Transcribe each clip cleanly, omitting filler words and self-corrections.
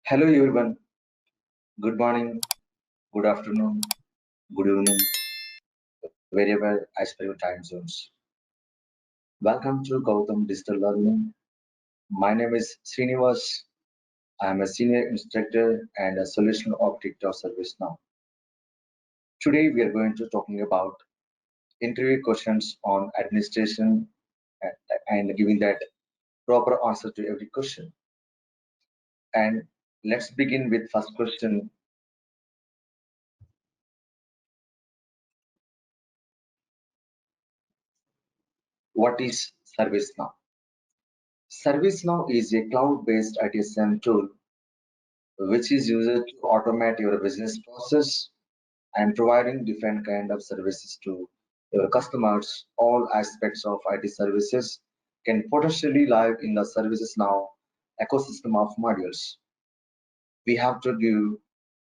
Hello everyone. Good morning, good afternoon, good evening, wherever as per your time zones. Welcome to Gautham Digital Learning. My name is Srinivas. I am a senior instructor and a solution architect of Servicenow. Today we are going to talking about interview questions on administration and giving that proper answer to every question. And let's begin with first question. What is ServiceNow? ServiceNow is a cloud-based ITSM tool which is used to automate your business process and providing different kind of services to your customers. All aspects of IT services can potentially live in the ServiceNow ecosystem of modules. We have to give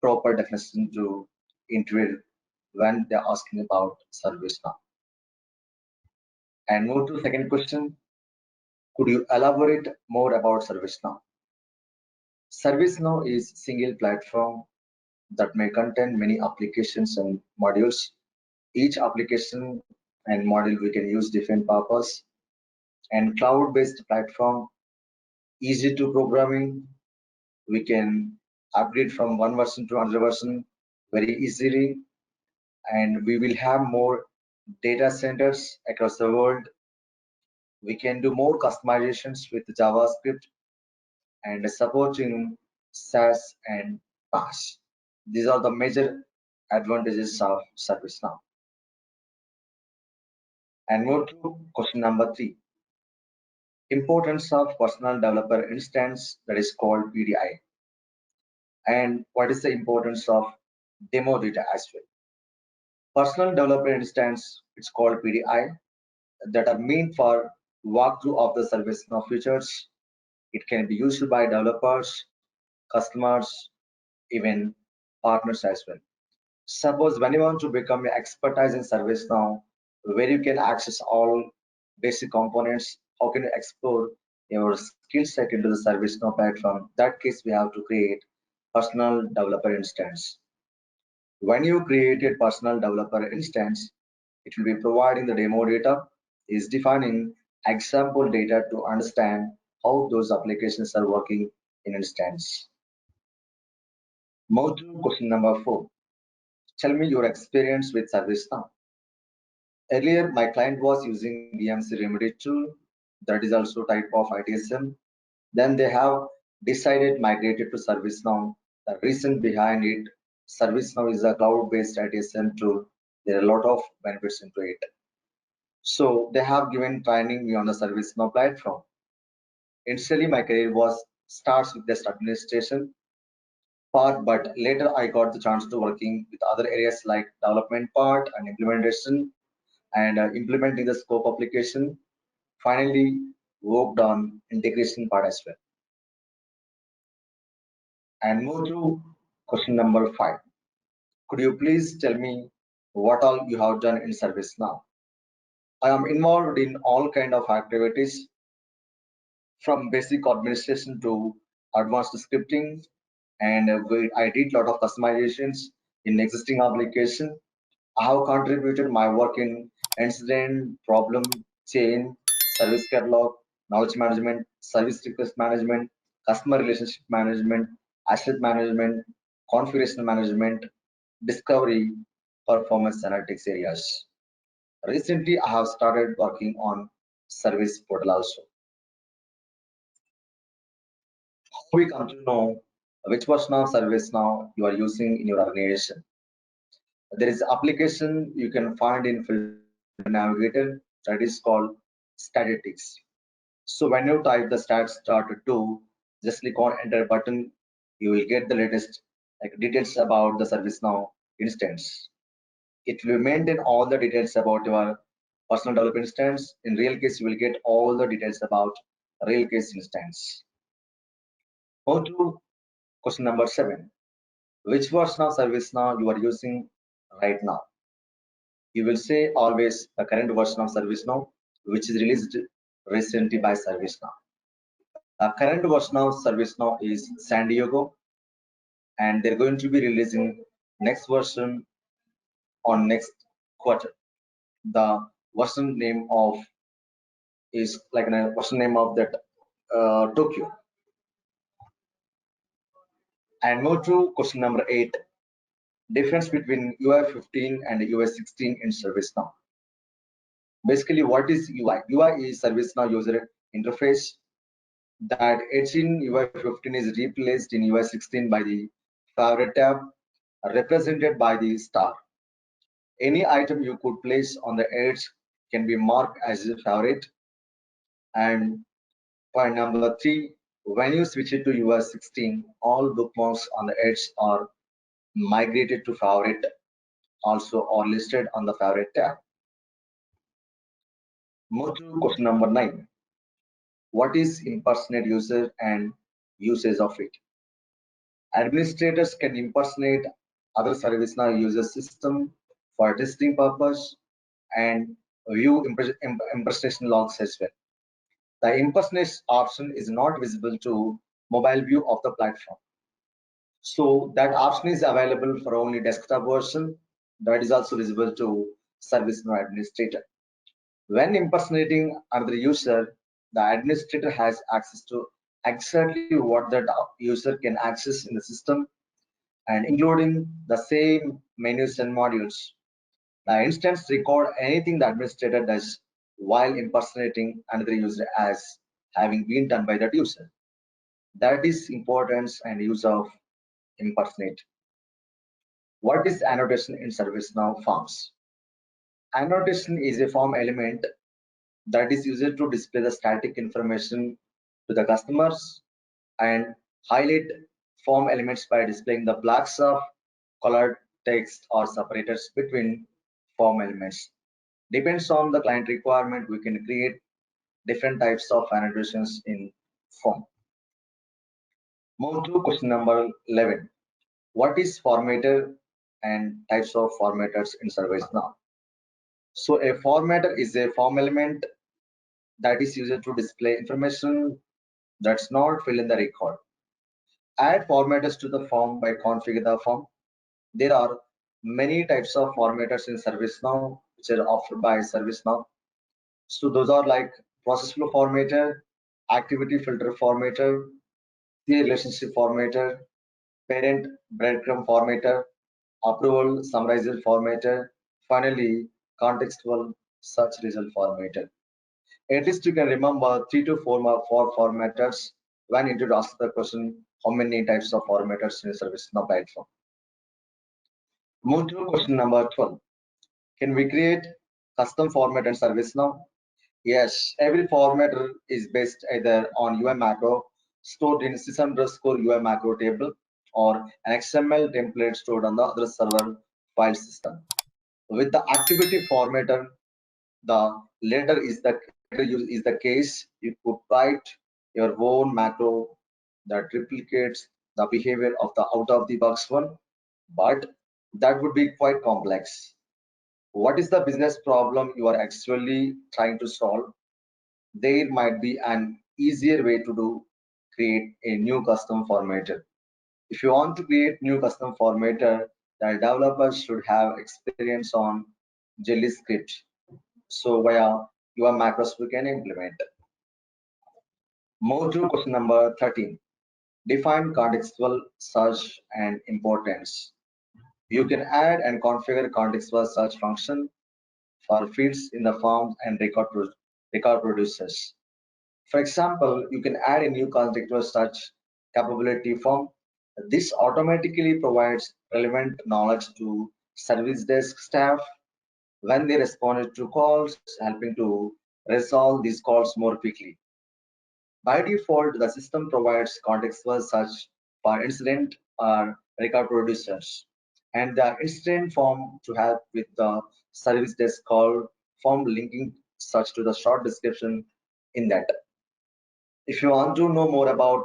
proper definition to interview when they're asking about ServiceNow. And move to second question. Could you elaborate more about ServiceNow? ServiceNow is single platform that may contain many applications and modules. Each application and module we can use different purpose, and cloud-based platform, easy to programming. We can upgrade from one version to another version very easily, and we will have more data centers across the world. We can do more customizations with JavaScript and supporting SaaS and PaaS. These are the major advantages of ServiceNow. And move to question number 3. Importance of personal developer instance, that is called PDI. And what is the importance of demo data as well? Personal developer instance, it's called PDI, that are meant for walkthrough of the ServiceNow features. It can be used by developers, customers, even partners as well. Suppose when you want to become an expertise in ServiceNow, where you can access all basic components, how can you explore your skill set into the ServiceNow platform? That case, we have to create personal developer instance. When you create a personal developer instance, it will be providing the demo data, is defining example data to understand how those applications are working in instance. Move to question number 4. Tell me your experience with ServiceNow. Earlier, my client was using BMC Remedy tool, that is also type of ITSM. Then they have decided migrated to ServiceNow. The reason behind it, ServiceNow is a cloud-based ITSM tool. There are a lot of benefits into it. So they have given training me on the ServiceNow platform. Initially, my career was starts with just administration part, but later I got the chance to working with other areas like development part and implementation and implementing the scope application. Finally, worked on integration part as well. And move to question number 5. Could you please tell me what all you have done in ServiceNow? I am involved in all kind of activities from basic administration to advanced scripting, and I did a lot of customizations in existing application. I have contributed my work in incident, problem, chain, service catalog, knowledge management, service request management, customer relationship management, asset management, configuration management, discovery, performance analytics areas. Recently, I have started working on service portal also. How we come to know which version of ServiceNow you are using in your organization? There is application you can find in Filter Navigator that is called statistics. So when you type the stats.2, just click on enter button, you will get the latest like details about the ServiceNow instance. It will maintain all the details about your personal developer instance. In real case, you will get all the details about real case instance. Go to question number 7. Which version of ServiceNow you are using right now? You will say always the current version of ServiceNow, which is released recently by ServiceNow. The current version of ServiceNow is San Diego. and they're going to be releasing next version on next quarter. The version name of is like a version name of that Tokyo. And move to question number 8. Difference between UI 15 and UI 16 in ServiceNow. Basically, what is UI? UI is ServiceNow user interface. That 18 UI 15 is replaced in UI 16 by the favorite tab, represented by the star. Any item you could place on the edge can be marked as a favorite. And point number 3, when you switch it to UI 16, all bookmarks on the edge are migrated to favorite, also are listed on the favorite tab. Move to question number 9. What is impersonate user and usage of it? Administrators can impersonate other ServiceNow user system for testing purpose and view impersonation logs as well. The impersonation option is not visible to mobile view of the platform. So that option is available for only desktop version. That is also visible to ServiceNow administrator. When impersonating another user, the administrator has access to exactly what that user can access in the system, and including the same menus and modules. The instance record anything the administrator does while impersonating another user as having been done by that user. That is importance and use of impersonate. What is annotation in ServiceNow forms? Annotation is a form element that is used to display the static information to the customers and highlight form elements by displaying the blocks of colored text or separators between form elements. Depends on the client requirement, we can create different types of annotations in form. Move to question number 11. What is formatter and types of formatters in ServiceNow? So a formatter is a form element that is used to display information that's not fill in the record. Add formatters to the form by configure the form. There are many types of formatters in ServiceNow which are offered by ServiceNow. So those are like process flow formatter, activity filter formatter, the relationship formatter, parent breadcrumb formatter, approval summarizer formatter, finally contextual search result formatter. At least you can remember 3 to 4 formatters when you did ask the question how many types of formatters in a ServiceNow platform. Move to question number 12. Can we create custom format in ServiceNow? Yes, every formatter is based either on UI macro stored in sys_UI macro table or an XML template stored on the other server file system. With the activity formatter, the latter is the case. You could write your own macro that replicates the behavior of the out of the box one, but that would be quite complex. What is the business problem you are actually trying to solve? There might be an easier way to create a new custom formatter. If you want to create new custom formatter, the developers should have experience on jelly script. So via your macros we can implement. Move to question number 13. Define contextual search and importance. You can add and configure contextual search function for fields in the form and record producers. For example, you can add a new contextual search capability form. This automatically provides relevant knowledge to service desk staff when they respond to calls, helping to resolve these calls more quickly. By default, the system provides contextual search for incident or record producers, and the incident form to help with the service desk call form linking search to the short description in that. If you want to know more about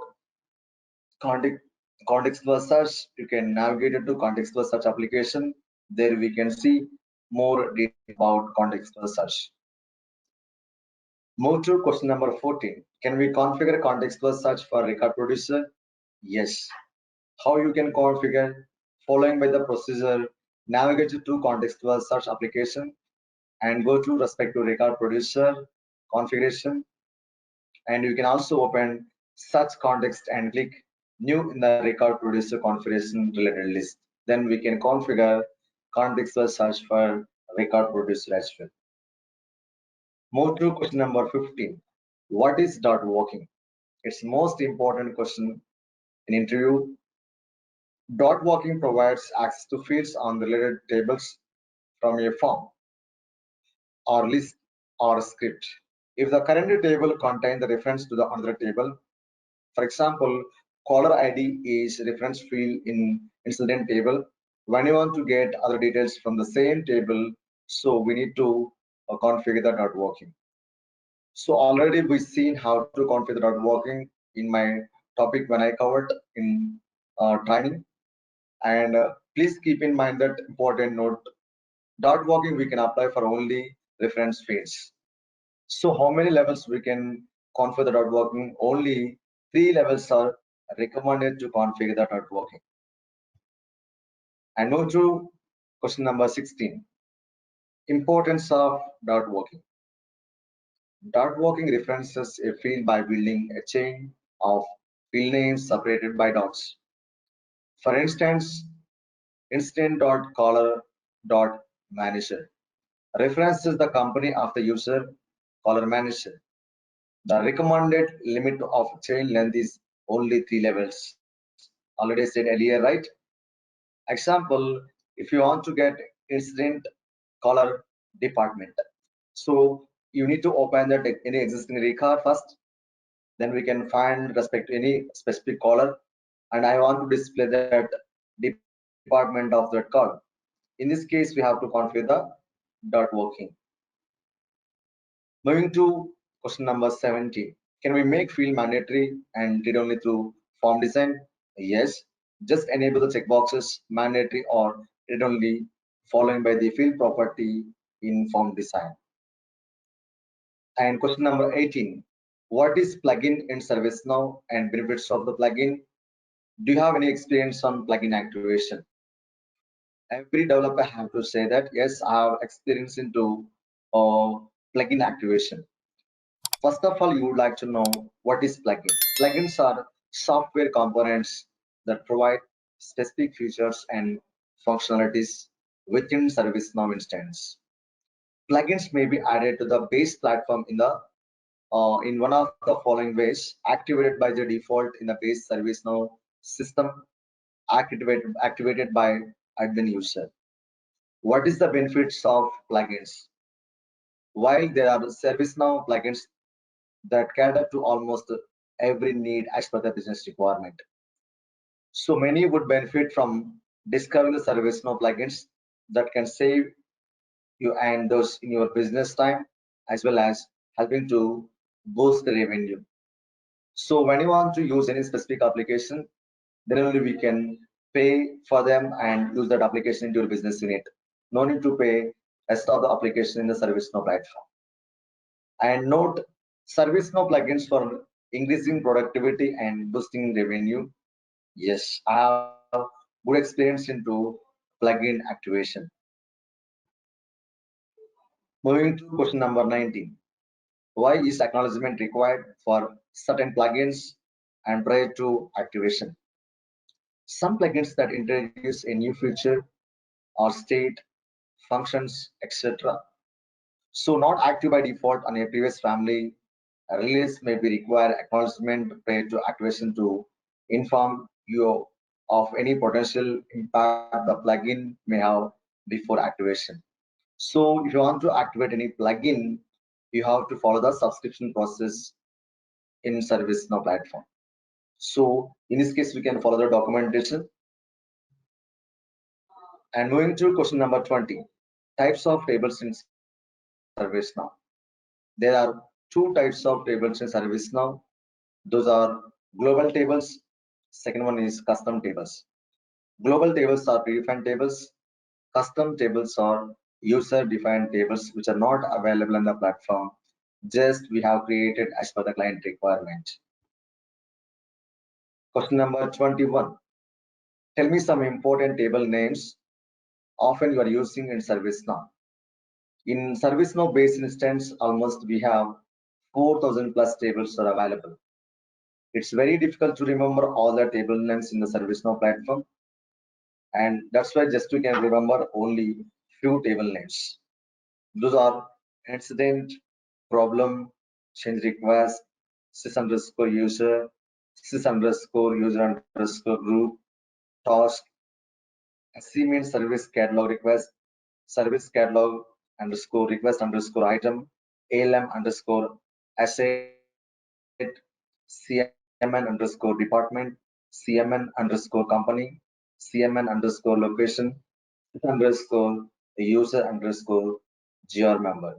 contextual search, you can navigate into contextual search application. There we can see more detail about contextual search. Move to question number 14. Can we configure contextual search for record producer? Yes. how you can configure, following by the procedure, navigate to contextual search application and go to respective record producer configuration. And you can also open such context and click new in the record producer configuration related list. Then we can configure contextual search for record producer as well. Move to question number 15. What is dot working? It's most important question in interview. Dot working provides access to fields on related tables from a form or list or script. If the current table contains the reference to the another table, for example, caller ID is reference field in incident table. When you want to get other details from the same table, so we need to configure the dot working. So already we've seen how to configure the dot working in my topic when I covered in training. And please keep in mind that important note, dot working we can apply for only reference fields. So how many levels we can configure the dot working? Only 3 levels are recommended to configure the dot working. And move to question number 16. Importance of dot working. Dot working references a field by building a chain of field names separated by dots. For instance, instant.caller.manager references the company of the user caller manager. The recommended limit of chain length is only 3 levels. Already said earlier, right? Example, if you want to get incident caller department. So you need to open that any existing record first. Then we can find respect to any specific caller. And I want to display that department of that call. In this case, we have to configure the dot working. Moving to question number 17. Can we make field mandatory and read only through form design? Yes. Just enable the checkboxes mandatory or read only following by the field property in form design. And question number 18. What is plugin in ServiceNow and benefits of the plugin? Do you have any experience on plugin activation? Every developer have to say that yes, I have experience into plugin activation. First of all, you would like to know what is plugin. Plugins are software components that provide specific features and functionalities within ServiceNow instance. Plugins may be added to the base platform in one of the following ways: activated by the default in the base ServiceNow system, activated by admin user. What is the benefits of plugins? While there are ServiceNow plugins that cater to almost every need as per the business requirement. So many would benefit from discovering the ServiceNow plugins that can save you and those in your business time, as well as helping to boost the revenue. So when you want to use any specific application, then only we can pay for them and use that application into your business unit. No need to pay rest of the application in the ServiceNow platform. And note, ServiceNow plugins for increasing productivity and boosting revenue. Yes, I have good experience into plugin activation. Moving to question number 19. Why is acknowledgement required for certain plugins and prior to activation? Some plugins that introduce a new feature or state, functions, etc. So not active by default on a previous family release may be require acknowledgement prior to activation to inform you of any potential impact the plugin may have before activation. So if you want to activate any plugin, you have to follow the subscription process in ServiceNow platform. So in this case, we can follow the documentation. And moving to question number 20, types of tables in ServiceNow. There are two types of tables in ServiceNow. Those are global tables. Second one is custom tables. Global tables are predefined tables. Custom tables are user-defined tables which are not available on the platform. Just we have created as per the client requirement. Question number 21. Tell me some important table names often you are using in ServiceNow. In ServiceNow base instance, almost we have 4,000 plus tables are available. It's very difficult to remember all the table names in the ServiceNow platform, and that's why just you can remember only few table names. Those are incident, problem, change request, sys underscore user, sys underscore user underscore group, task, SC means service catalog request, service catalog underscore request underscore item, ALM underscore asset, CMN underscore department, CMN underscore company, CMN underscore location, underscore user underscore GR member.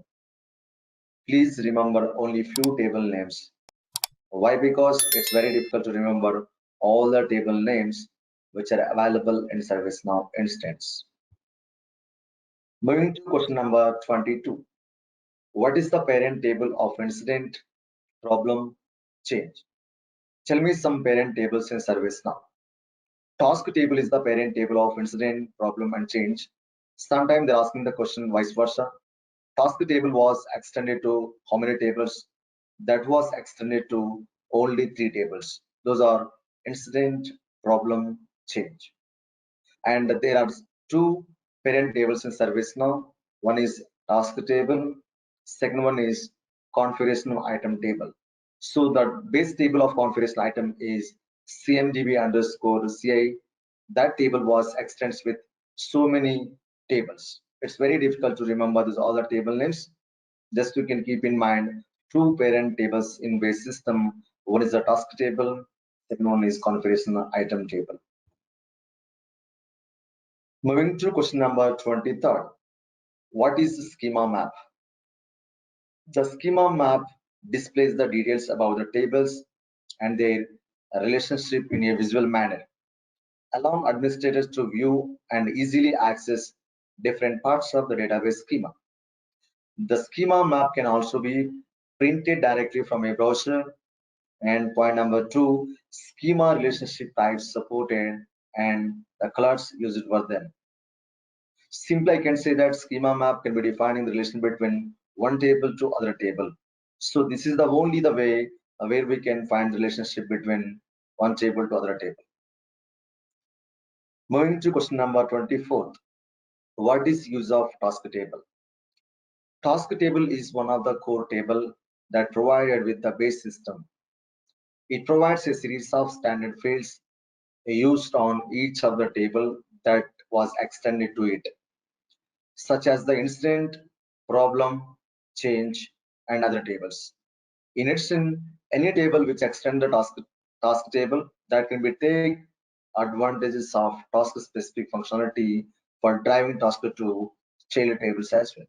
Please remember only few table names. Why? Because it's very difficult to remember all the table names which are available in ServiceNow instance. Moving to question number 22. What is the parent table of incident, problem, change? Tell me some parent tables in ServiceNow. Task table is the parent table of incident, problem, and change. Sometimes they're asking the question vice versa. Task table was extended to how many tables? That was extended to only 3 tables. Those are incident, problem, change. And there are 2 parent tables in ServiceNow. One is task table, second one is configuration item table. So the base table of configuration item is CMDB underscore CI. That table was extends with so many tables. It's very difficult to remember these other table names. Just you can keep in mind 2 parent tables in base system. One is the task table, second one is configuration item table. Moving to question number 23. What is the schema map? The schema map displays the details about the tables and their relationship in a visual manner, allowing administrators to view and easily access different parts of the database schema. The schema map can also be printed directly from a browser. And point number 2, schema relationship types supported and the colors used for them. Simply, I can say that schema map can be defining the relation between one table to other table. So this is the only the way where we can find the relationship between one table to other table. Moving to question number 24. What is use of task table? Task table is one of the core table that provided with the base system. It provides a series of standard fields used on each of the table that was extended to it, such as the incident, problem, change, and other tables. In addition, any table which extend the task table that can be take advantages of task specific functionality for driving task to child tables as well.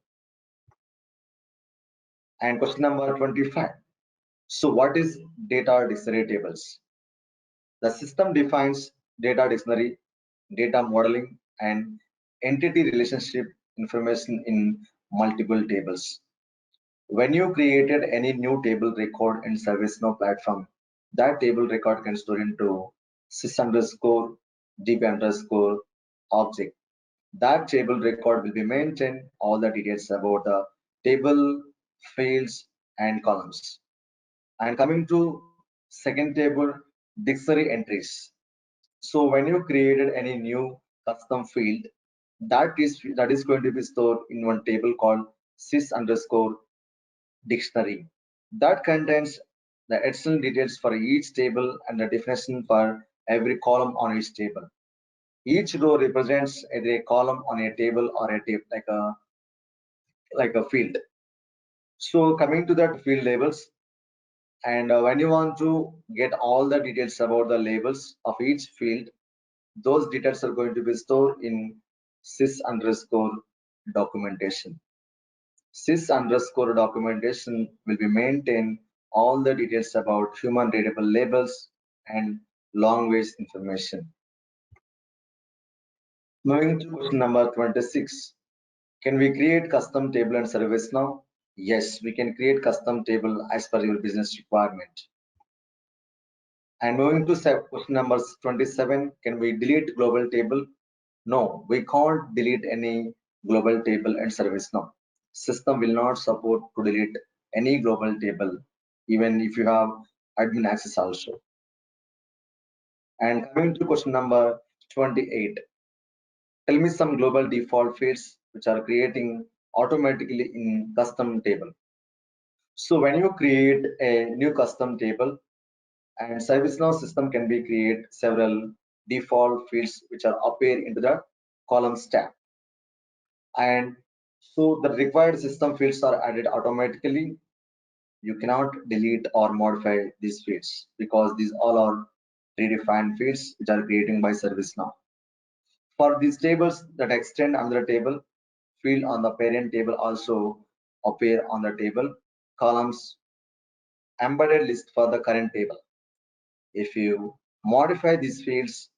And question number 25. So what is data dictionary tables? The system defines data dictionary, data modeling, and entity relationship information in multiple tables. When you created any new table record in ServiceNow platform, that table record can store into sys underscore db underscore object. That table record will be maintained all the details about the table, fields, and columns. And coming to second table, dictionary entries. So when you created any new custom field, that is going to be stored in one table called sys underscore dictionary that contains the additional details for each table and the definition for every column on each table. Each row represents either a column on a table or a table like a field. So coming to that field labels, and when you want to get all the details about the labels of each field, those details are going to be stored in sys underscore documentation. Sys underscore documentation will be maintained all the details about human readable labels and language information. Moving to question number 26. Can we create custom table and service now? Yes, we can create custom table as per your business requirement. And moving to question number 27, can we delete global table? No, we can't delete any global table in ServiceNow. System will not support to delete any global table, even if you have admin access also. And coming to question number 28, tell me some global default fields which are creating automatically in custom table. So when you create a new custom table, and ServiceNow system can be create several default fields which are appear into the columns tab. And so the required system fields are added automatically. You cannot delete or modify these fields because these all are predefined fields which are created by ServiceNow. For these tables that extend another table, field on the parent table also appear on the table columns embedded list for the current table. If you modify these fields,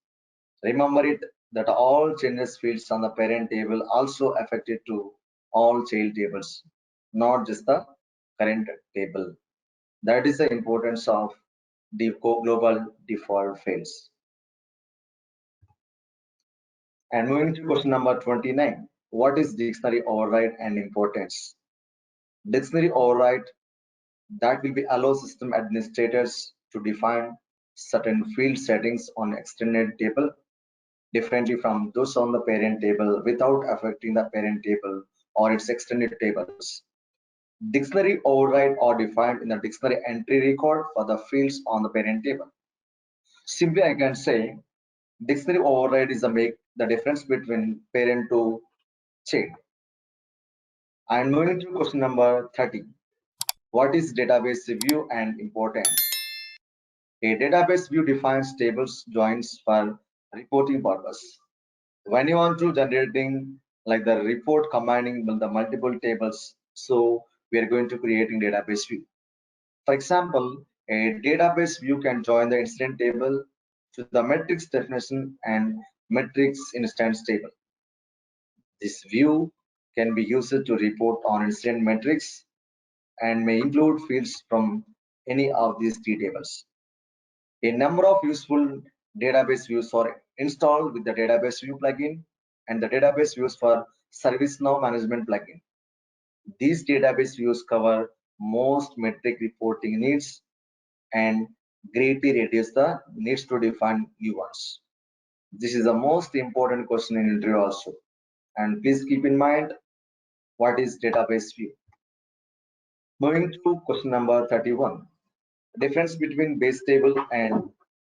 remember it that all changes fields on the parent table also affected to all child tables, not just the current table. That is the importance of the global default fields. And moving to question number 29, what is dictionary override and importance? Dictionary override that will be allow system administrators to define certain field settings on extended table differently from those on the parent table without affecting the parent table or its extended tables. Dictionary override are defined in the dictionary entry record for the fields on the parent table. Simply, I can say dictionary override is the difference between parent to child. And moving to question number 30. What is database view and importance? A database view defines tables joins for reporting purpose. When you want to generating like the report combining the multiple tables, so we are going to creating database view. For example, a database view can join the incident table to the metrics definition and metrics instance table. This view can be used to report on incident metrics and may include fields from any of these three tables. A number of useful database views are installed with the database view plugin and the database views for ServiceNow management plugin. These database views cover most metric reporting needs and greatly reduce the needs to define new ones. This is the most important question in interview also. And please keep in mind what is database view. Moving to question number 31. Difference between base table and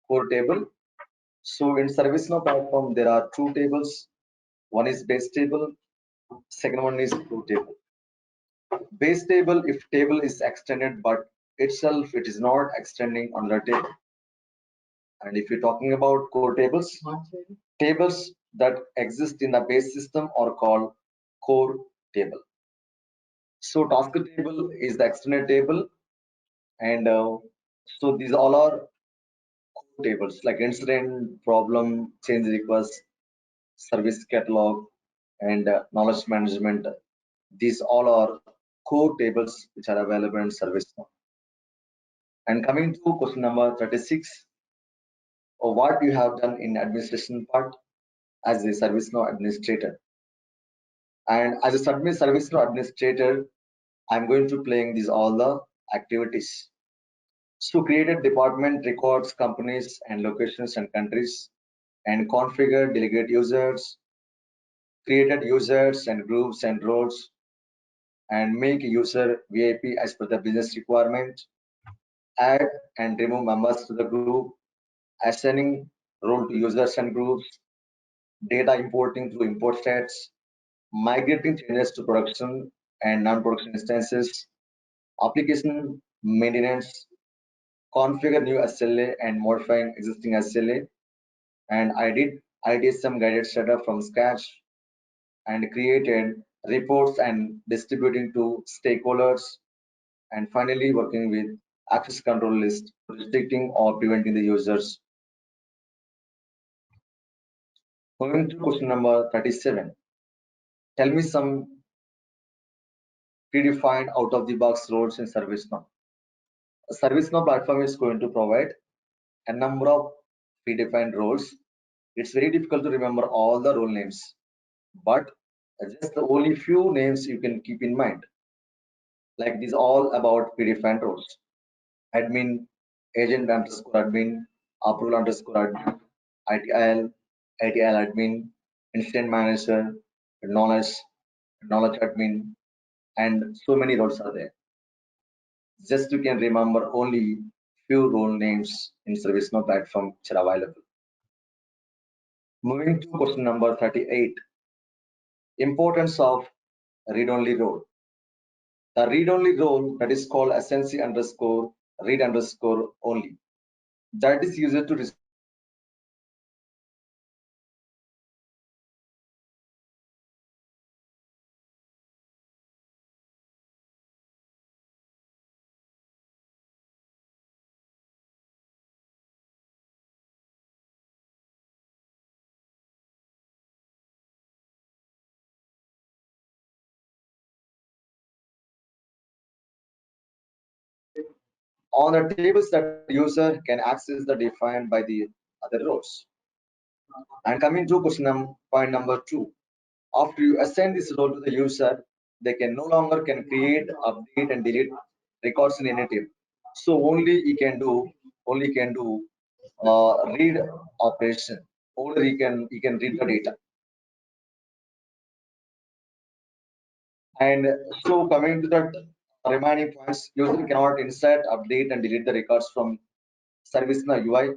core table. So in ServiceNow platform, there are two tables. One is base table, second one is core table. Base table, if table is extended, but itself it is not extending on the table. And if you're talking about core tables, tables that exist in the base system are called core table. So task table is the extended table, and so these all are core tables like incident, problem, change request, service catalog, and knowledge management. These all are core tables which are available in ServiceNow. And coming to question number 36, or what you have done in administration part as a ServiceNow administrator. And as a ServiceNow administrator, I'm going to playing these all the activities. So created department records, companies and locations and countries, and configure delegate users, created users and groups and roles, and make user VIP as per the business requirement, add and remove members to the group, assigning role to users and groups, data importing through import stats, migrating changes to production and non-production instances, application maintenance, configure new SLA and modifying existing SLA, and I did ITSM guided setup from scratch and created reports and distributing to stakeholders, and finally working with access control list, restricting or preventing the users. Going to question number 37. Tell me some predefined out of the box roles in ServiceNow. A ServiceNow platform is going to provide a number of predefined roles. It's very difficult to remember all the role names, but just the only few names you can keep in mind. Like these all about predefined roles. Admin, agent underscore admin, approval underscore admin, ITIL, ITIL admin, incident manager, knowledge, knowledge admin, and so many roles are there. Just you can remember only few role names in ServiceNow platform which are available. Moving to question number 38, importance of read-only role. The read-only role that is called SNC underscore read underscore only. That is used to on the tables that user can access the defined by the other roles. And coming to point number 2, after you assign this role to the user, they can no longer can create, update, and delete records in any table. So only can do read operation. Only he can read the data. And so coming to the remaining points, user cannot insert, update, and delete the records from ServiceNow UI.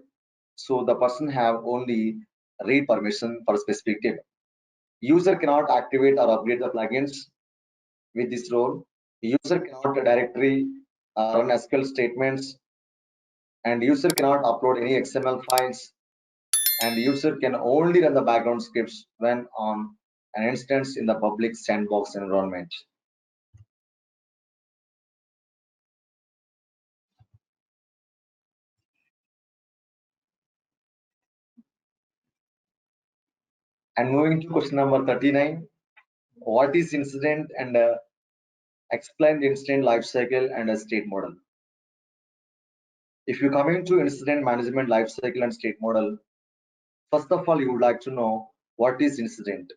So the person have only read permission for a specific table. User cannot activate or upgrade the plugins with this role. User cannot directly run SQL statements, and user cannot upload any XML files, and user can only run the background scripts when on an instance in the public sandbox environment. And moving to question number 39, what is incident and explain the incident lifecycle and a state model. If you come into incident management lifecycle and state model, first of all, you would like to know what is incident.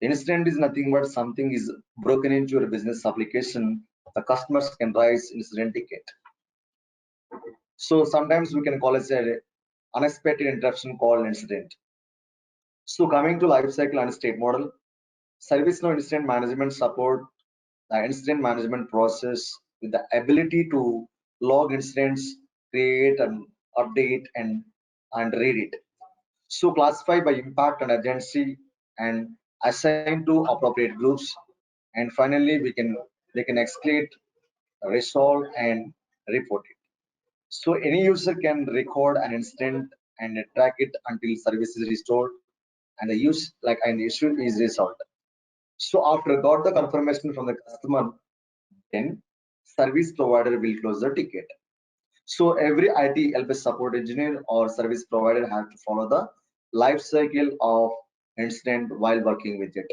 Incident is nothing but something is broken into your business application. The customers can raise incident ticket. So sometimes we can call it an unexpected interruption called incident. So coming to lifecycle and state model, ServiceNow incident management support the incident management process with the ability to log incidents, create and update and read it. So classify by impact and urgency and assign to appropriate groups. And finally, they can escalate, resolve, and report it. So any user can record an incident and track it until service is restored and the issue is resolved. So after got the confirmation from the customer, then service provider will close the ticket. So every IT help support engineer or service provider have to follow the life cycle of incident while working with it.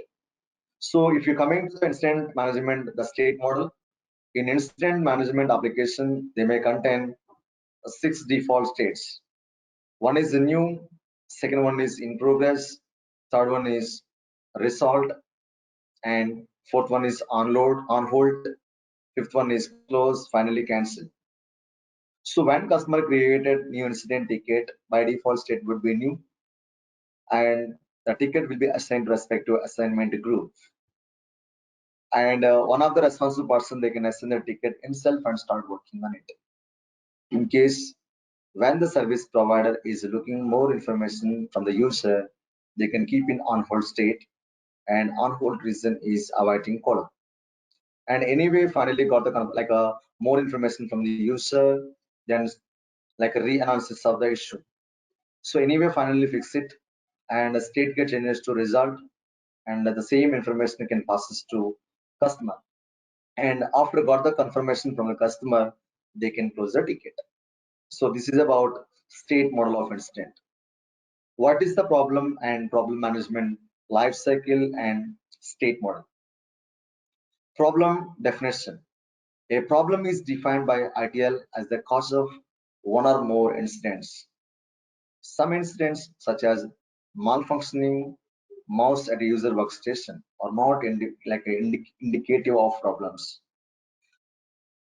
So if you're coming to the incident management, the state model, in incident management application, they may contain 6 default states. One is the new, second one is in progress, third one is resolved, and fourth one is on hold, fifth one is close, finally cancel. So when customer created new incident ticket, by default state would be new, and the ticket will be assigned to respective assignment group. And one of the responsible person, they can assign the ticket himself and start working on it. In case when the service provider is looking more information from the user, they can keep in on hold state, and on hold reason is awaiting column. And anyway, finally got the like a more information from the user, then like a re-analysis of the issue. So anyway, finally fix it, and the state get changes to result, and the same information can passes to customer. And after got the confirmation from the customer, they can close the ticket. So this is about state model of incident. What is the problem and problem management life cycle and state model? Problem definition. A problem is defined by ITL as the cause of one or more incidents Some incidents, such as malfunctioning mouse at a user workstation, are not indicative of problems.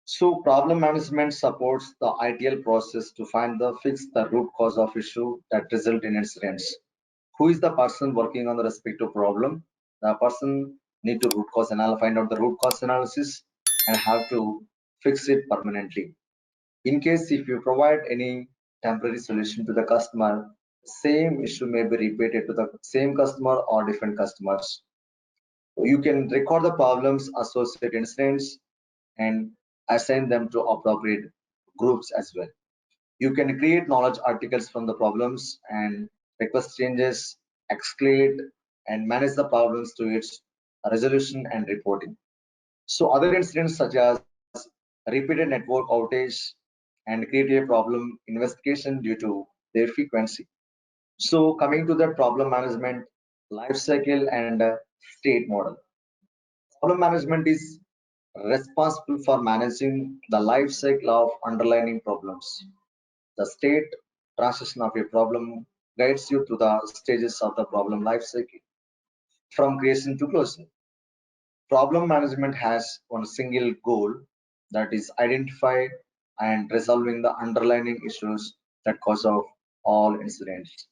So problem management supports the ITL process to find the fix the root cause of issue that result in incidents. Who is the person working on the respective problem? The person need to find out the root cause analysis and have to fix it permanently. In case if you provide any temporary solution to the customer, same issue may be repeated to the same customer or different customers. You can record the problems, associate incidents, and assign them to appropriate groups as well. You can create knowledge articles from the problems and request changes, escalate, and manage the problems to its resolution and reporting. So other incidents such as repeated network outage and create a problem investigation due to their frequency. So coming to the problem management, life cycle and state model. Problem management is responsible for managing the life cycle of underlying problems. The state transition of a problem guides you through the stages of the problem life cycle from creation to closure. Problem management has one single goal, that is identify and resolving the underlying issues that cause of all incidents.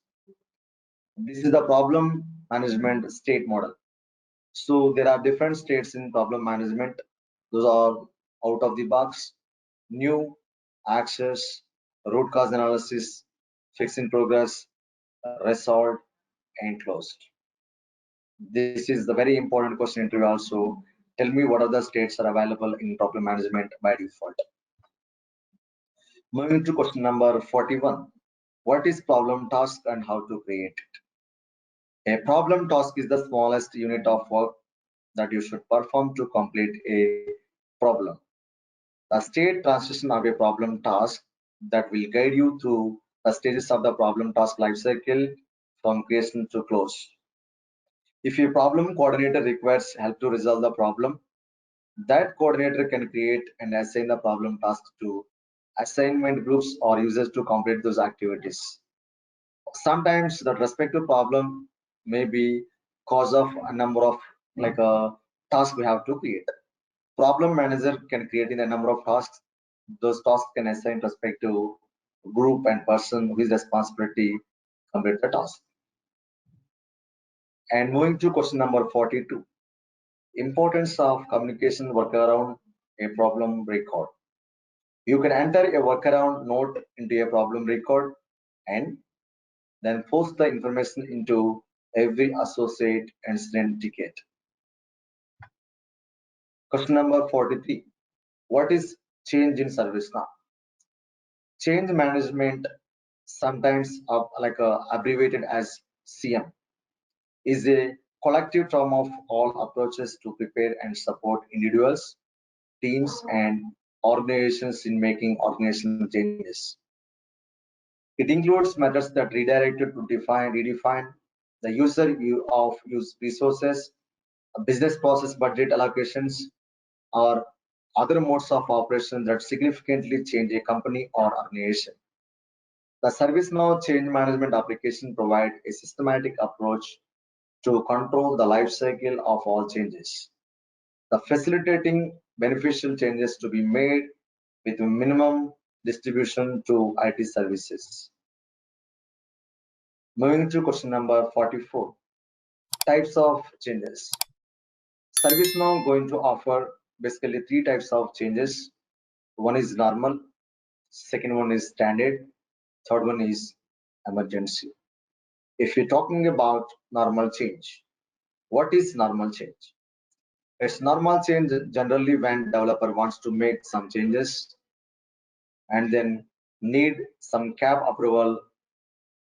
This is the problem management state model. So there are different states in problem management. Those are out of the box, new, access, root cause analysis, fix in progress, resolved, and closed. This is the very important question interview also. Tell me what other states are available in problem management by default. Moving to question number 41. What is problem task and how to create it? A problem task is the smallest unit of work that you should perform to complete a problem. The state transition of a problem task that will guide you through the stages of the problem task lifecycle from creation to close. If your problem coordinator requires help to resolve the problem, that coordinator can create and assign the problem task to assignment groups or users to complete those activities. Sometimes the respective problem may be cause of a number of tasks we have to create. Problem manager can create in a number of tasks. Those tasks can assign respective group and person who is responsibility complete the task. And moving to question number 42. Importance of communication workaround a problem record. You can enter a workaround note into a problem record and then post the information into every associate incident ticket. Question number 43. What is change in ServiceNow? Change management, sometimes abbreviated as CM, is a collective term of all approaches to prepare and support individuals, teams, and organizations in making organizational changes. It includes methods that redirected to redefine the use resources, business process budget allocations, or other modes of operation that significantly change a company or organization. The ServiceNow change management application provides a systematic approach to control the life cycle of all changes, the facilitating beneficial changes to be made with minimum distribution to IT services. Moving to question number 44, types of changes. ServiceNow going to offer basically three types of changes. One is normal, second one is standard, third one is emergency. If you're talking about normal change, what is normal change? It's normal change generally when developer wants to make some changes and then need some cap approval,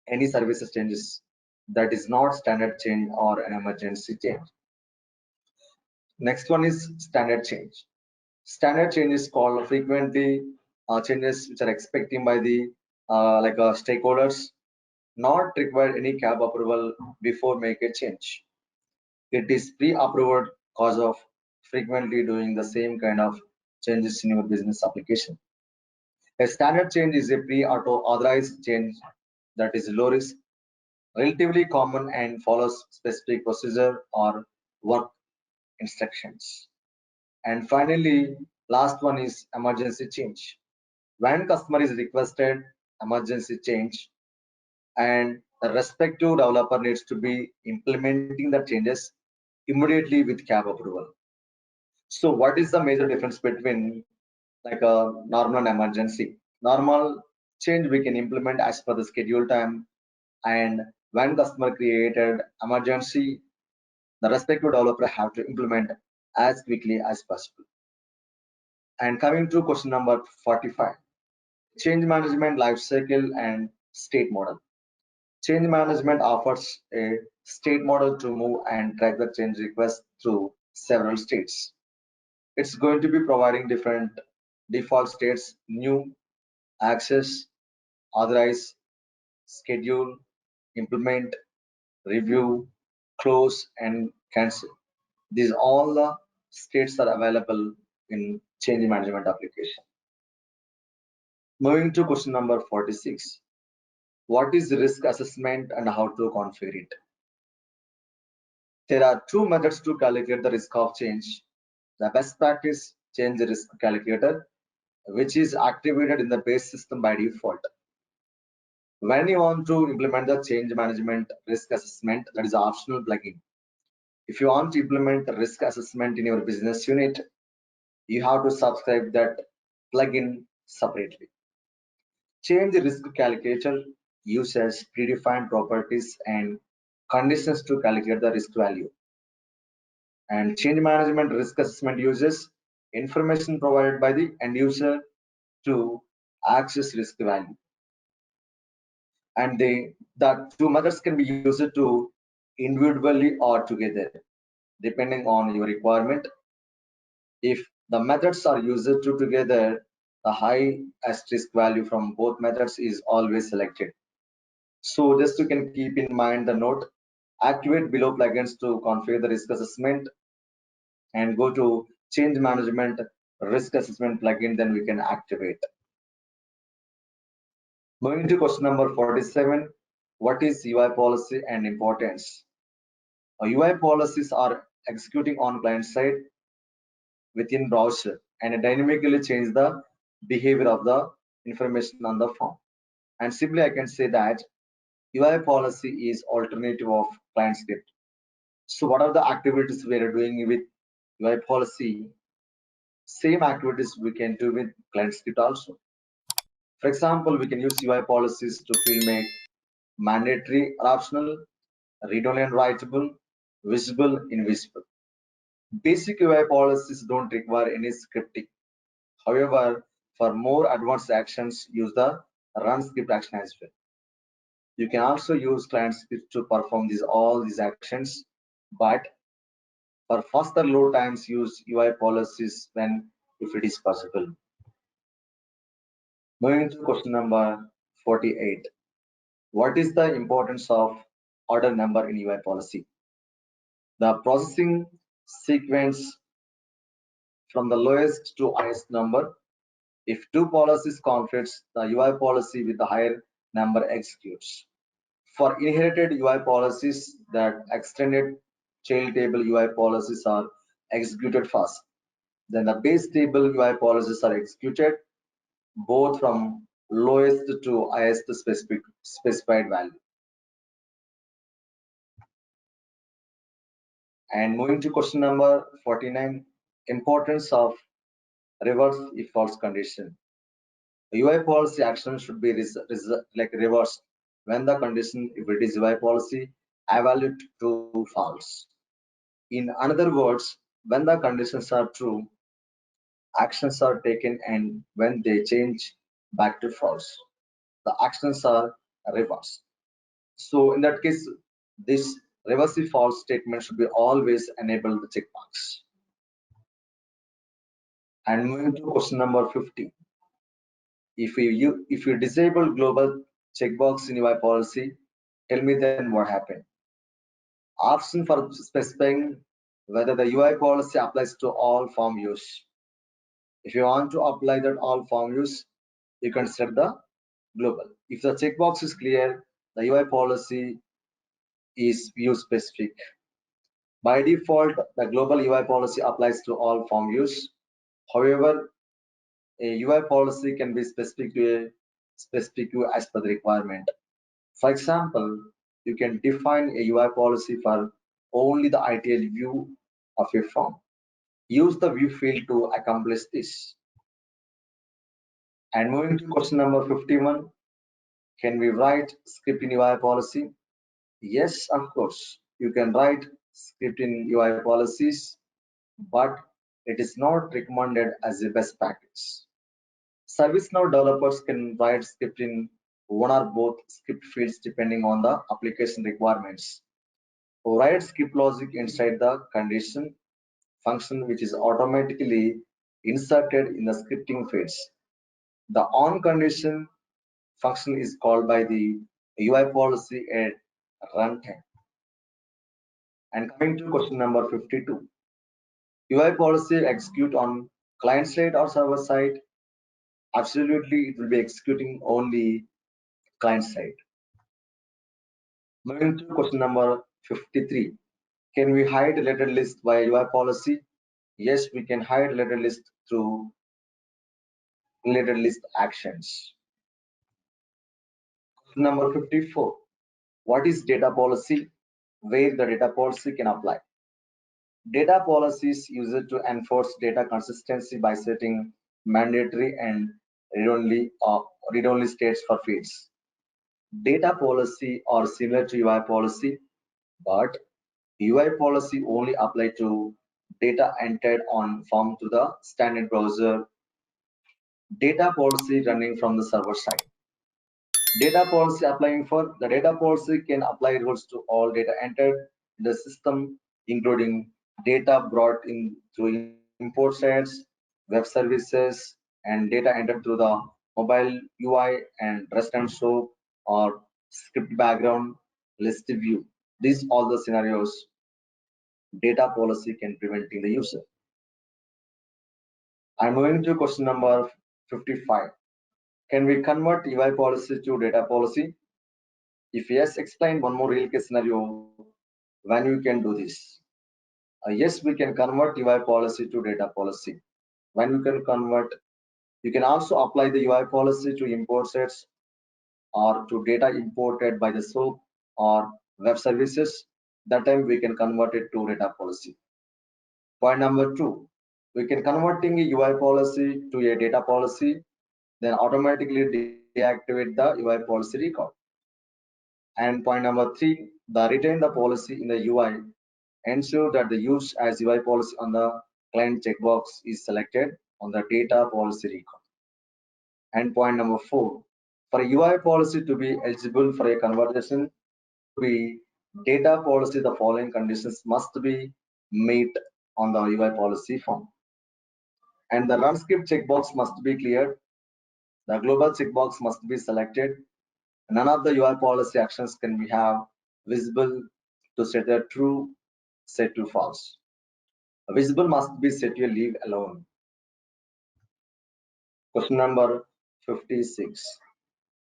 any services changes that is not standard change or an emergency change. Next one is standard change. Standard change is called frequently changes which are expecting by the stakeholders, not require any cap approval before make a change. It is pre-approved cause of frequently doing the same kind of changes in your business application. A standard change is a pre-auto authorized change that is low risk, relatively common and follows specific procedure or work instructions. And finally, last one is emergency change. When customer is requested emergency change and the respective developer needs to be implementing the changes immediately with CAB approval. So what is the major difference between like a normal and emergency? Normal change we can implement as per the schedule time, and when customer created emergency, the respective developer have to implement as quickly as possible. And coming to question number 45, change management life cycle and state model. Change management offers a state model to move and track the change request through several states. It's going to be providing different default states: new, access, authorize, schedule, implement, review, close, and cancel. These all the states are available in change management application. Moving to question number 46. What is risk assessment and how to configure it? There are two methods to calculate the risk of change. The best practice change risk calculator, which is activated in the base system by default. When you want to implement the change management risk assessment, that is optional plugin. If you want to implement the risk assessment in your business unit, you have to subscribe that plugin separately. Change risk calculator uses predefined properties and conditions to calculate the risk value. And change management risk assessment uses information provided by the end user to access risk value. And the two methods can be used to individually or together, depending on your requirement. If the methods are used together, the highest risk value from both methods is always selected. So just you can keep in mind the note, activate below plugins to configure the risk assessment and go to change management risk assessment plugin, then we can activate. Moving to question number 47, what is UI policy and importance? UI policies are executing on client side within browser and dynamically change the behavior of the information on the form. And simply I can say that UI policy is alternative of client script. So what are the activities we are doing with UI policy? Same activities we can do with client script also. For example, we can use UI policies to field make mandatory or optional, read-only and writable, visible, invisible. Basic UI policies don't require any scripting. However, for more advanced actions, use the run script action as well. You can also use client script to perform all these actions, but for faster load times, use UI policies when if it is possible. Moving to question number 48. What is the importance of order number in UI policy? The processing sequence from the lowest to highest number. If two policies conflicts, the UI policy with the higher number executes. For inherited UI policies, that extended child table UI policies are executed fast. Then the base table UI policies are executed both from lowest to highest specified value. And moving to question number 49, importance of reverse if false condition. UI policy action should be like reversed when the condition, if it is UI policy, evaluate true false. In other words, when the conditions are true, actions are taken, and when they change back to false, the actions are reversed. So in that case, this reverse if false statement should be always enable the checkbox. And moving to question number 50. If you disable global checkbox in UI policy, tell me then what happened. Option for specifying whether the UI policy applies to all form use. If you want to apply that all form use, you can set the global. If the checkbox is clear, the UI policy is view specific. By default, the global UI policy applies to all form views. However, a UI policy can be specific to a specific view as per the requirement. For example, you can define a UI policy for only the ITL view of a form. Use the view field to accomplish this. And moving to question number 51, can we write script in UI policy? Yes, of course. You can write script in UI policies, but it is not recommended as a best practice. ServiceNow developers can write script in one or both script fields depending on the application requirements. Write script logic inside the condition function, which is automatically inserted in the scripting fields. The on condition function is called by the UI policy at runtime. And coming to question number 52, UI policy execute on client side or server side? Absolutely, it will be executing only client side. Moving to question number 53, can we hide related list via UI policy? Yes, we can hide related list through related list actions. Question number 54, what is data policy? Where the data policy can apply? Data policies used to enforce data consistency by setting mandatory and read-only states for fields. Data policy are similar to UI policy, but UI policy only apply to data entered on form to the standard browser. Data policy running from the server side. Data policy applying for the data policy can apply rules to all data entered in the system, including data brought in through import sets, web services, and data entered through the mobile UI and REST and SOAP or script background list view. These all the scenarios data policy can preventing the user. I'm moving to question number 55. Can we convert UI policy to data policy? If yes, explain one more real case scenario when you can do this. Yes, we can convert UI policy to data policy. When you can convert, you can also apply the UI policy to import sets or to data imported by the SOAP or web services. That time we can convert it to data policy. Point number 2, we can converting a UI policy to a data policy, then automatically deactivate the UI policy record. And point number 3, the retain the policy in the UI, ensure that the use as UI policy on the client checkbox is selected on the data policy record. And point number 4, for a UI policy to be eligible for a conversion to be data policy, the following conditions must be met on the UI policy form. And the run script checkbox must be cleared. The global checkbox must be selected. None of the UI policy actions can be have visible to set a true, set to false. A visible must be set to leave alone. Question number 56.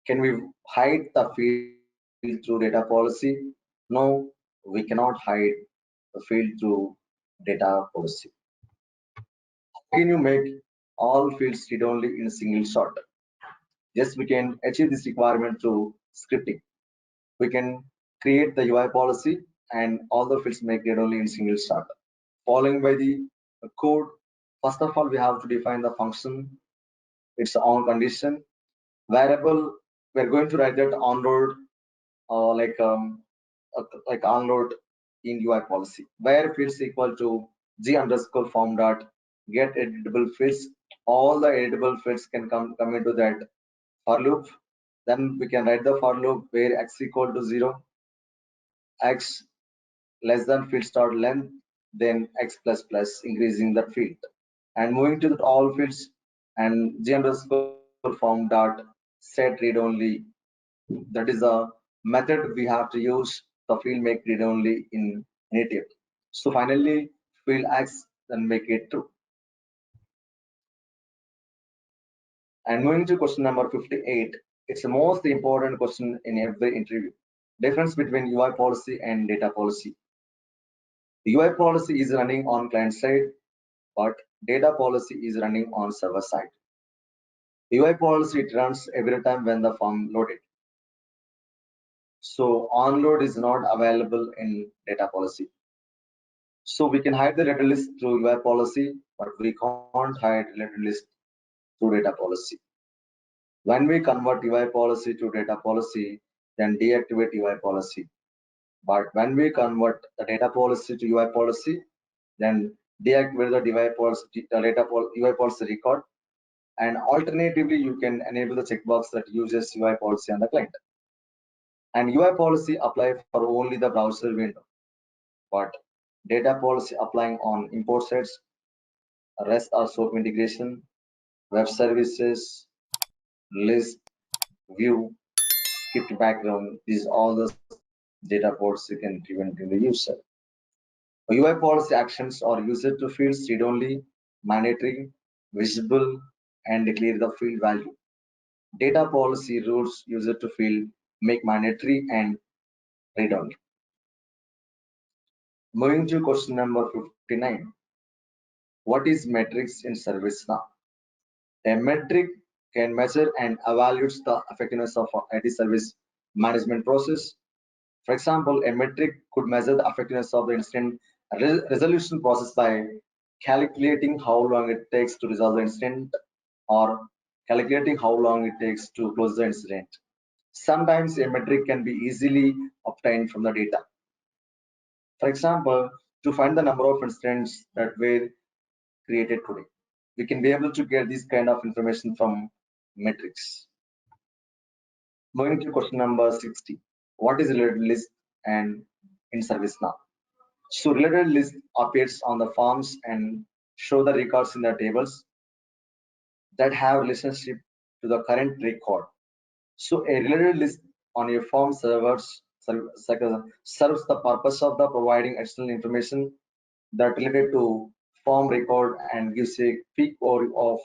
Can we hide the field through data policy? No, we cannot hide the field through data policy. Can you make all fields read only in a single shot? Yes, we can achieve this requirement through scripting. We can create the UI policy and all the fields make read only in single shot. Following by the code, first of all, we have to define the function, its on condition, variable. We're going to write that on road uh, like um, like onload in UI policy, where fields equal to g underscore form dot get editable fields. All the editable fields can come into that for loop. Then we can write the for loop where x equal to 0, x less than field start length, then x plus plus increasing that field, and moving to the all fields and g underscore form dot set read only. That is a method we have to use the field make read only in native. So finally field x then make it true. And moving to question number 58, It's the most important question in every interview. Difference between UI policy and data policy. The UI policy is running on client side, but data policy is running on server side. UI policy it runs every time when the form loaded. So onload is not available in data policy. So we can hide the letter list through UI policy, but we can't hide letter list through data policy. When we convert UI policy to data policy, then deactivate UI policy. But when we convert the data policy to UI policy, then deactivate the UI policy, UI policy record. And alternatively, you can enable the checkbox that uses UI policy on the client. And UI policy apply for only the browser window, but data policy applying on import sites, REST or SOAP integration, web services, list, view, skipped background. These all the data policy can prevent in the user. UI policy actions are user to fields read only, mandatory, visible, and declare the field value. Data policy rules user to field make mandatory and read only. Moving to question number 59. What is metrics in ServiceNow? A metric can measure and evaluate the effectiveness of IT service management process. For example, a metric could measure the effectiveness of the incident resolution process by calculating how long it takes to resolve the incident or calculating how long it takes to close the incident. Sometimes a metric can be easily obtained from the data. For example, to find the number of incidents that were created today, we can be able to get this kind of information from metrics. Moving to question number 60. What is related list and in ServiceNow? So related list appears on the forms and show the records in the tables that have relationship to the current record. So a related list on your form serves the purpose of the providing additional information that related to form record and gives a quick overview of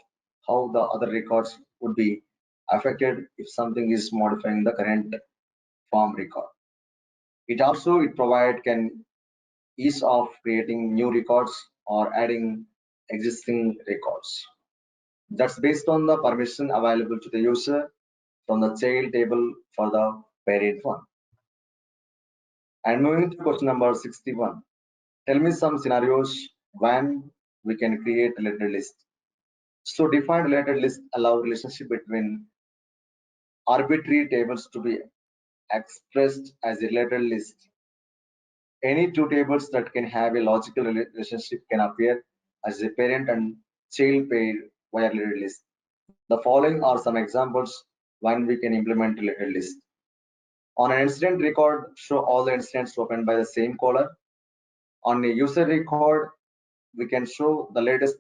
how the other records would be affected if something is modifying the current form record. It provide can ease of creating new records or adding existing records. That's based on the permission available to the user from the child table for the parent one. And moving to question number 61. Tell me some scenarios when we can create a related list. So defined related list allow relationship between arbitrary tables to be expressed as a related list. Any two tables that can have a logical relationship can appear as a parent and child pair via related list. The following are some examples when we can implement related list. On an incident record, show all the incidents opened by the same caller. On a user record, we can show the latest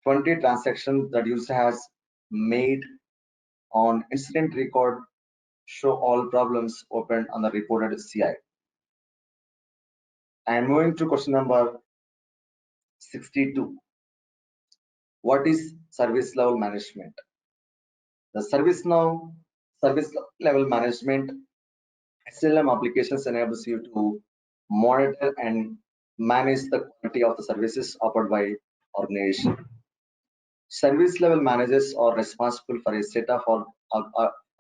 20 transactions that user has made. On incident record, show all problems opened on the reported CI. And moving to question number 62. What is service level management? The service level management SLM applications enables you to monitor and manage the quality of the services offered by organization. Service level managers are responsible for a set of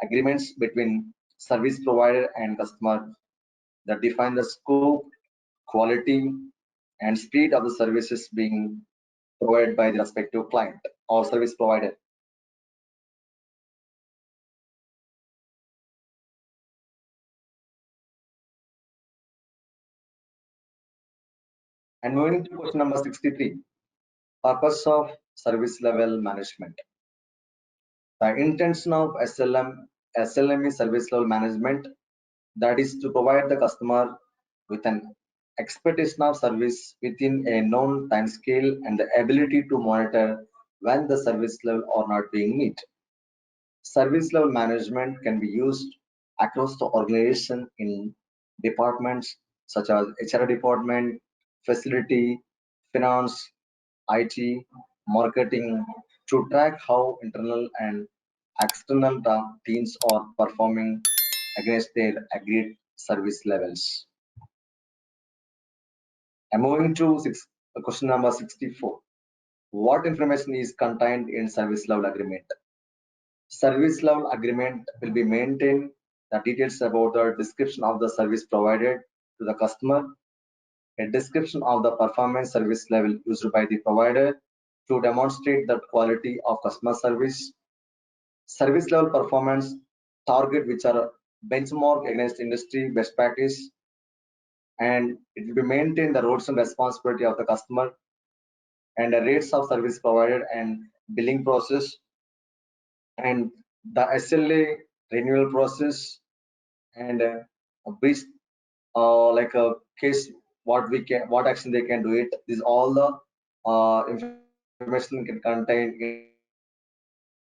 agreements between service provider and customer that define the scope, quality, and speed of the services being provided by the respective client or service provider. And moving to question number 63, purpose of service level management. The intention of SLM is service level management, that is to provide the customer with an expectation of service within a known time scale and the ability to monitor when the service level are not being met. Service level management can be used across the organization in departments such as HR department, facility, finance, IT, marketing to track how internal and external teams are performing against their agreed service levels. I'm moving to question number 64. What information is contained in service level agreement? Service level agreement will be maintained the details about the description of the service provided to the customer, a description of the performance service level used by the provider to demonstrate the quality of customer service level performance target which are benchmark against industry best practice, and it will be maintain the roles and responsibility of the customer and the rates of service provided and billing process and the SLA renewal process and a brief like a case what action they can do it. These all the information can contain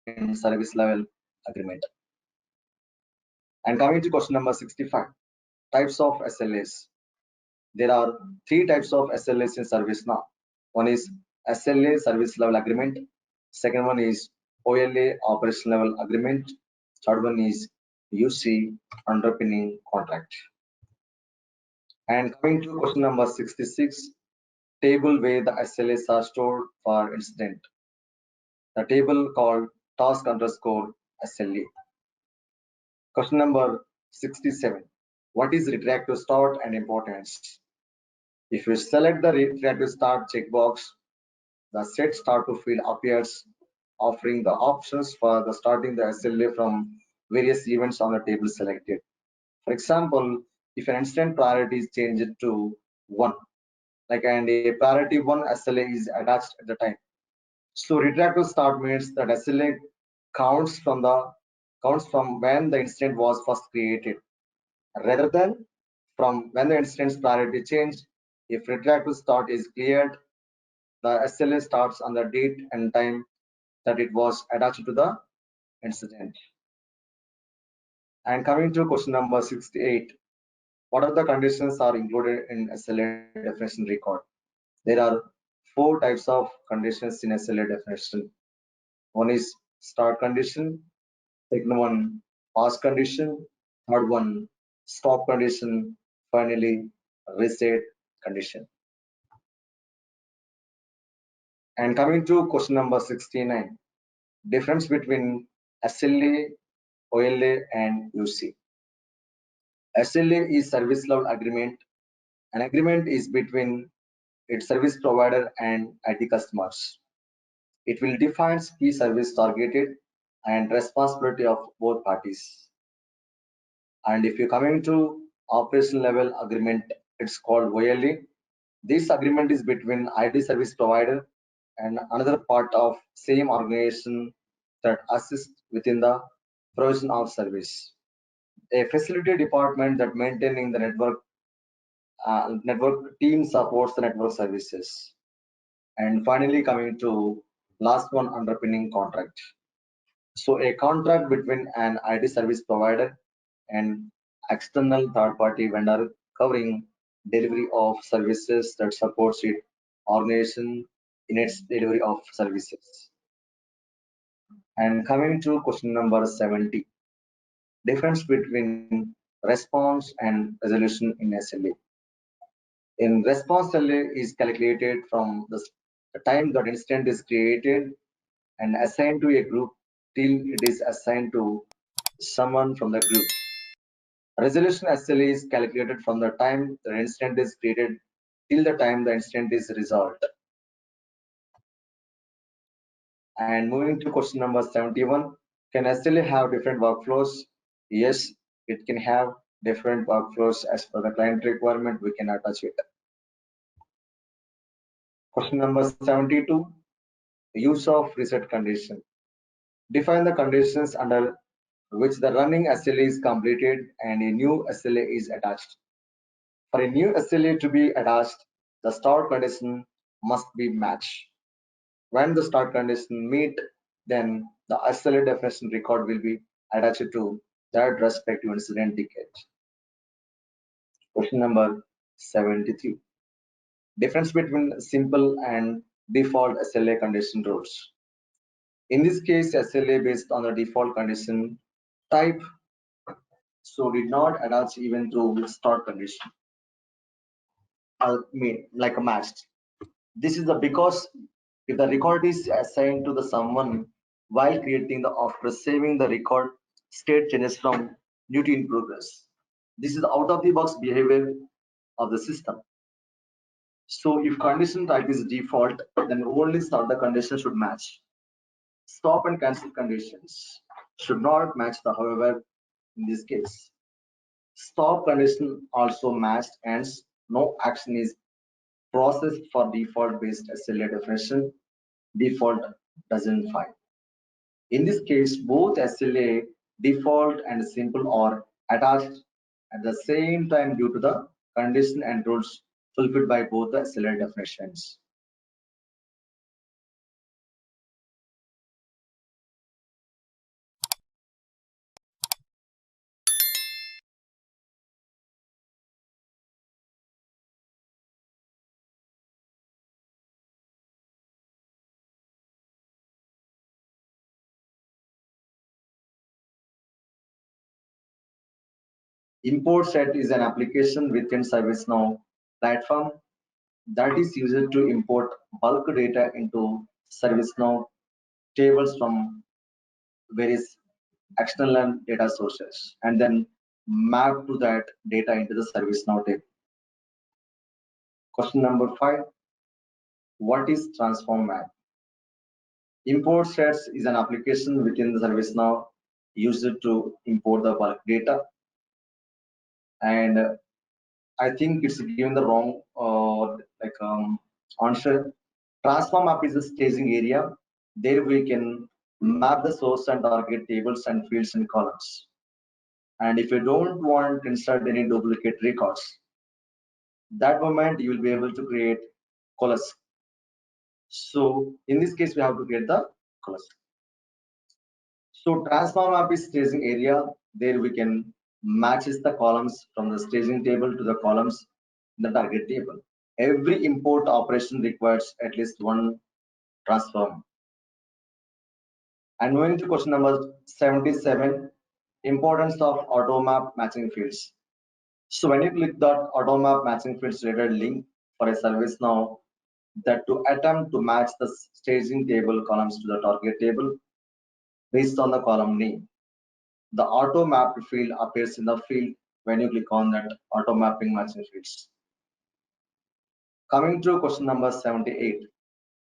in service level agreement. And coming to question number 65, types of SLAs. There are three types of SLAs in ServiceNow. One is SLA service level agreement. Second one is OLA operation level agreement. Third one is UC underpinning contract. And coming to question number 66, table where the SLAs are stored for incident. The table called task underscore SLA. Question number 67. What is retroactive start and importance? If you select the retroactive start checkbox, the set start to field appears, offering the options for the starting the SLA from various events on the table selected. For example, if an instant priority is changed to 1, like and a priority 1 SLA is attached at the time. So retroactive start means that SLA counts from when the incident was first created, rather than from when the instance priority changed. If retroactive start is cleared, the SLA starts on the date and time that it was attached to the incident. And coming to question number 68, what are the conditions are included in SLA definition record? There are 4 types of conditions in SLA definition. One is start condition, second one pass condition, third one stop condition, finally reset condition. And coming to question number 69, difference between SLA, OLA and UC. SLA is service level agreement. An agreement is between its service provider and IT customers. It will define key service targeted and responsibility of both parties. And if you're coming to operation level agreement, it's called OLA. This agreement is between IT service provider and another part of same organization that assists within the provision of service. A facility department that maintaining the network team supports the network services. And finally, coming to last one, underpinning contract. So a contract between an IT service provider and external third-party vendor covering delivery of services that supports it organization in its delivery of services. And coming to question number 70, difference between response and resolution in SLA. In response, SLA is calculated from the time that incident is created and assigned to a group till it is assigned to someone from the group. Resolution SLA is calculated from the time the incident is created till the time the incident is resolved. And moving to question number 71, can SLA have different workflows? Yes, it can have different workflows as per the client requirement. We can attach it. Question number 72, use of reset condition. Define the conditions under which the running SLA is completed and a new SLA is attached. For a new SLA to be attached, the start condition must be matched. When the start condition meet, then the SLA definition record will be attached to that respective incident ticket. Question number 73. Difference between simple and default SLA condition rules. In this case, SLA based on the default condition type, so did not attach even to start condition, like a matched. This is the because if the record is assigned to the someone while creating the after saving the record, state changes from new to in progress. This is out of the box behavior of the system. So if condition type is default, then only start the condition should match. Stop and cancel conditions should not match the however in this case. Stop condition also matched, hence no action is processed for default based SLA definition. Default doesn't find. In this case, both SLA default and simple are attached at the same time due to the condition and rules fulfilled by both the SLA definitions. Import set is an application within ServiceNow platform that is used to import bulk data into ServiceNow tables from various external data sources and then map to that data into the ServiceNow table. Question number 5. What is transform map? Import sets is an application within the ServiceNow used to import the bulk data, and I think it's given the wrong answer. Transform map is a staging area. There we can map the source and target tables and fields and columns. And if you don't want to insert any duplicate records, that moment you will be able to create columns. So in this case, we have to create the columns. So transform map is staging area. There we can matches the columns from the staging table to the columns in the target table. Every import operation requires at least one transform. And moving to question number 77, importance of auto map matching fields. So when you click that auto map matching fields related link for a service now, that to attempt to match the staging table columns to the target table based on the column name. The auto mapped field appears in the field when you click on that auto mapping matching fields. Coming to question number 78,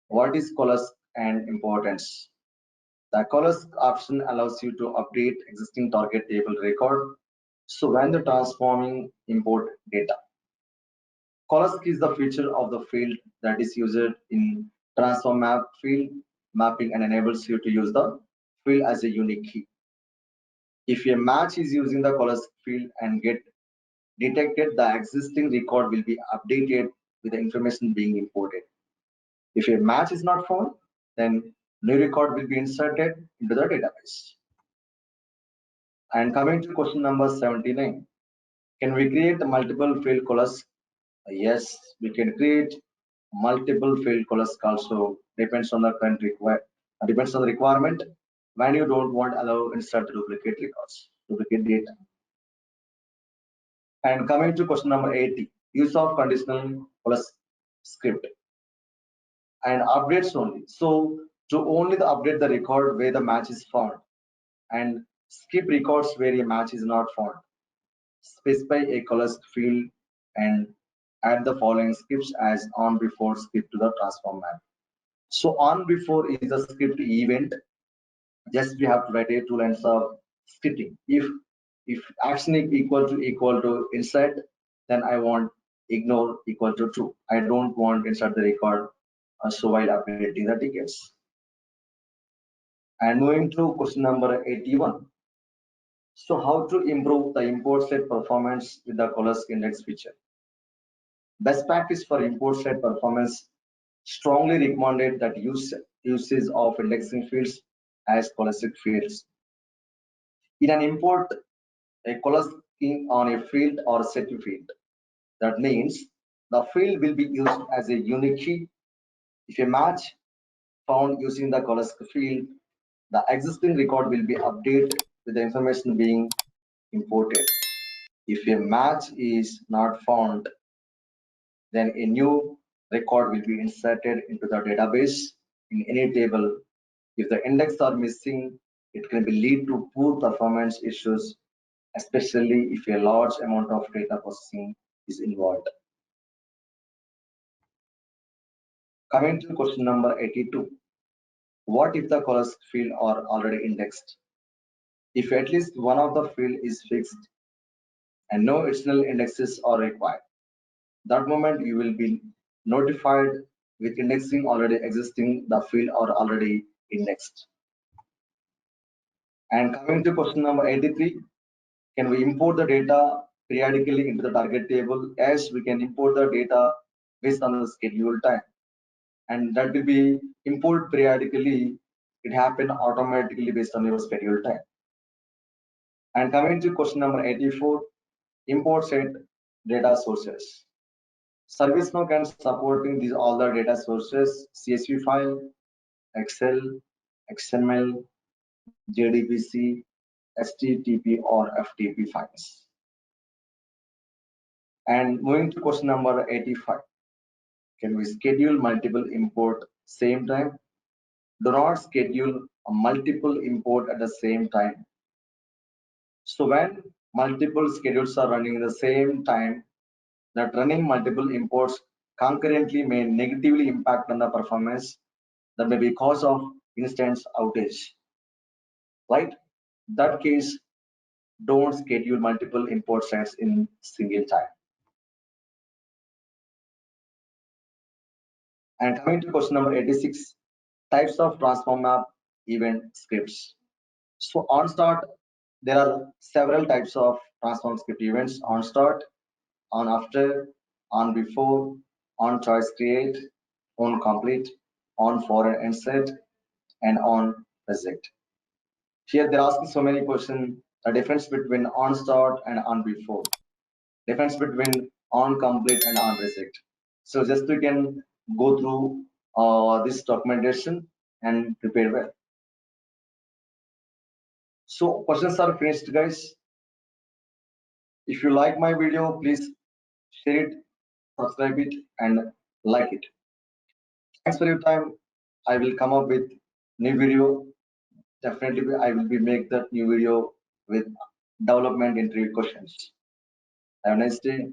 what is colors and importance? The colors option allows you to update existing target table record. So when the transforming import data. Colors is the feature of the field that is used in transform map field mapping and enables you to use the field as a unique key. If a match is using the colors field and get detected, the existing record will be updated with the information being imported. If a match is not found, then new record will be inserted into the database. And coming to question number 79, can we create multiple field colors? Yes, we can create multiple field colors also. Depends on the current depends on the requirement. When you don't want allow insert duplicate records, duplicate data. And coming to question number 80, use of conditional plus script and updates only. So to only the update the record where the match is found and skip records where a match is not found. Specify a colors field and add the following scripts as on before script to the transform map. So on before is a script event. Just we have to write a 2 lines of scripting. If action is equal to insert, then I want ignore equal to true. I don't want insert the record so while updating the tickets. And moving to question number 81. So how to improve the import set performance with the colors index feature? Best practice for import set performance strongly recommended that uses of indexing fields as colors fields. In an import, a color scheme on a field or set field. That means the field will be used as a unique key. If a match found using the color field The existing record will be updated with the information being imported. If a match is not found, then a new record will be inserted into the database in any table. If the index are missing, it can be lead to poor performance issues, especially if a large amount of data processing is involved. Coming to question number 82. What if the colors field are already indexed? If at least one of the field is fixed and no additional indexes are required, that moment you will be notified with indexing already existing, the field are already indexed. And coming to question number 83, can we import the data periodically into the target table? As we can import the data based on the schedule time, and that will be import periodically. It happen automatically based on your schedule time. And coming to question number 84, import set data sources. Servicenow can supporting these all the data sources: CSV file, Excel, XML, JDBC, HTTP or FTP files. And moving to question number 85, can we schedule multiple import same time? Do not schedule a multiple import at the same time. So when multiple schedules are running at the same time, that running multiple imports concurrently may negatively impact on the performance. That may be cause of instance outage, right? That case, don't schedule multiple import sets in single time. And coming to question number 86, types of transform map event scripts. So on start, there are several types of transform script events: on start, on after, on before, on choice create, on complete, on forward insert, and on reject. Here they're asking so many questions: the difference between on start and on before, difference between on complete and on reject. So just we can go through this documentation and prepare well. So questions are finished, guys. If you like my video, please share it, subscribe it, and like it. Thanks for your time. I will come up with new video. Definitely, I will be make that new video with development interview questions. Have a nice day.